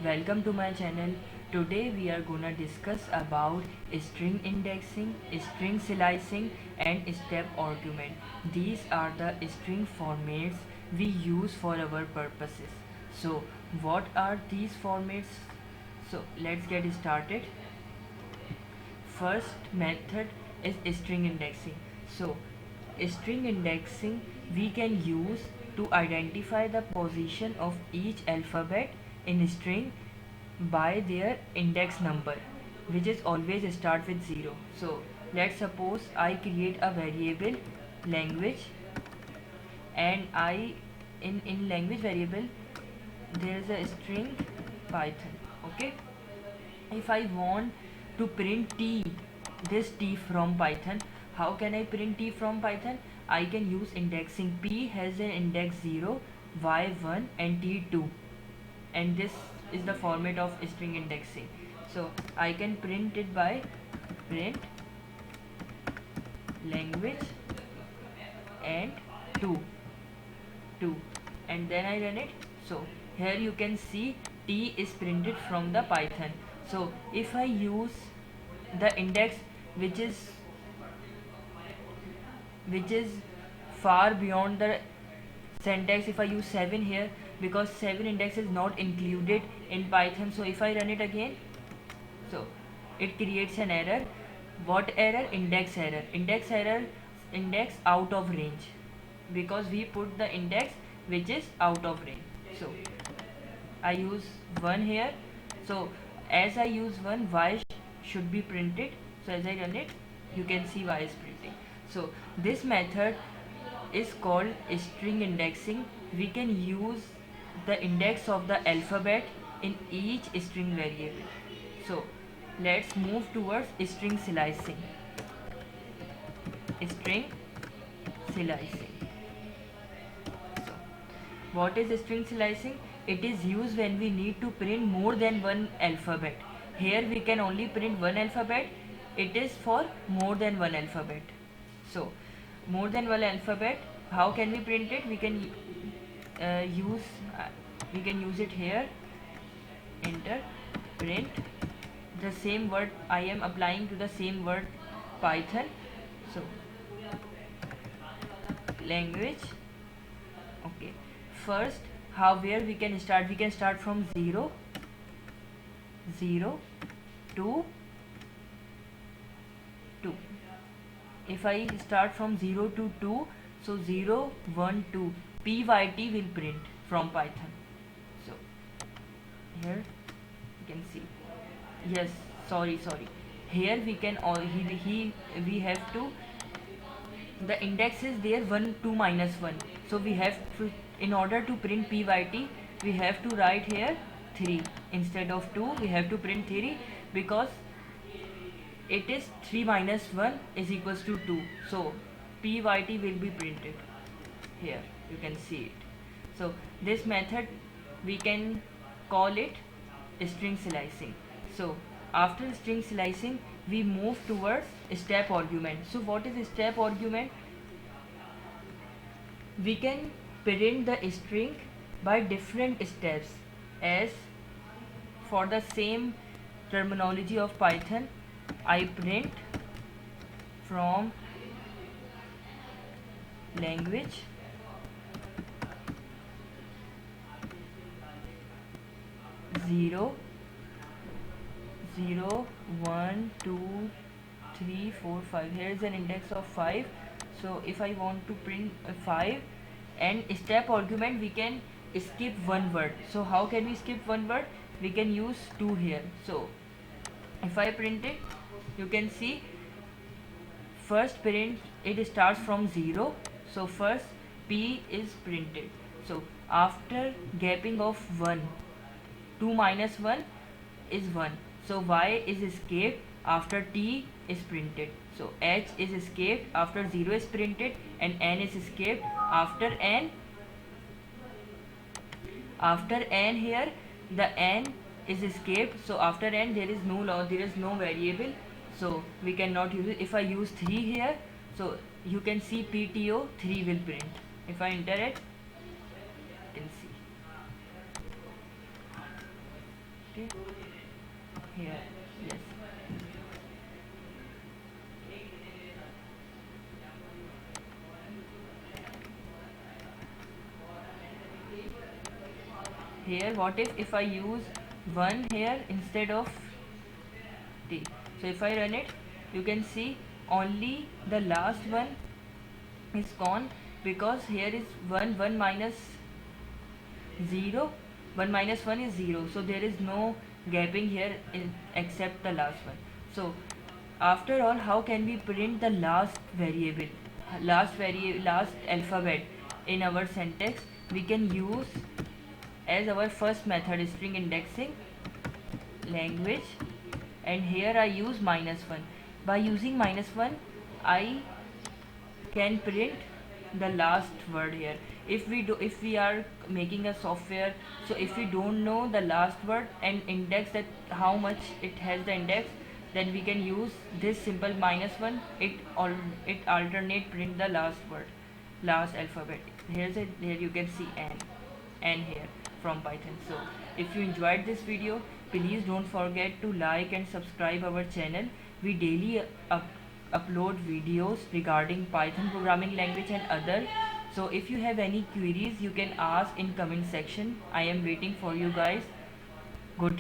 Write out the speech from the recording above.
welcome to my channel. Today we are gonna discuss about string indexing, string slicing and step argument. These are the string formats we use for our purposes. So what are these formats? So let's get started. First method is string indexing. So string indexing we can use to identify the position of each alphabet in string by their index number, which is always start with 0. So let's suppose I create a variable language, and I in language variable there is a string python. Okay, if I want to print this t from python, how can I print t from python? I can use indexing. P has an index 0, y1 and t2, and this is the format of string indexing. So I can print it by print language and 2 2, and then I run it. So here you can see t is printed from the python. So if I use the index which is which is far beyond the syntax, if I use 7 here, because 7 index is not included in python, so if I run it again, so it creates an error. What error? Index error. Index error, index out of range, because we put the index which is out of range. So I use 1 here. So as I use 1, y should be printed. So as I run it, you can see y is printing. So this method is called string indexing. We can use the index of the alphabet in each string variable. So let's move towards string slicing. String slicing. So what is string slicing? It is used when we need to print more than one alphabet. Here we can only print one alphabet. It is for more than one alphabet. So more than one alphabet, how can we print it? We can use it here. Enter print the same word. I am applying to the same word python. So language. Okay, first, where we can start? We can start from 0 to 2. If I start from 0 to 2, so 0 1 2 pyt will print from python. So here you can see, yes, sorry, here we can all we have to, the index is there 1 2 minus 1, so we have to, in order to print pyt, we have to write here 3 instead of 2. We have to print 3 because it is 3 minus 1 is equals to 2. So pyt will be printed here, you can see it. So this method we can call it string slicing. So after string slicing we move towards step argument. So what is step argument? We can print the string by different steps. As for the same terminology of python, I print from language zero 0 1 2 3 4 5. Here is an index of 5. So if I want to print 5, and step argument, we can skip one word. So how can we skip one word? We can use 2 here. So if I print it, you can see first print, it starts from 0. So first p is printed. So after gapping of 1, 2 minus 1 is 1. So y is escaped after t is printed. So h is escaped after 0 is printed, and n is escaped after n. After n here, the n is escaped. So after n there is no variable, so we cannot use it. If I use 3 here, so you can see pto 3 will print. If I enter it, you can see okay, here, yes. Here what if I use 1 here instead of t? So if I run it, you can see only the last one is gone, because here is 1, 1 minus 0, 1 minus 1 is 0, so there is no gapping here except the last one. So after all, how can we print the last variable, last alphabet in our syntax? We can use as our first method string indexing language, and here I use -1. By using -1, I can print the last word here. If we are making a software, so if we don't know the last word and index that how much it has the index, then we can use this simple -1. It alternate print the last word, last alphabet. Here you can see n here from Python. So if you enjoyed this video, please don't forget to like and subscribe our channel. We daily upload videos regarding Python programming language and other. So if you have any queries, you can ask in comment section. I am waiting for you guys.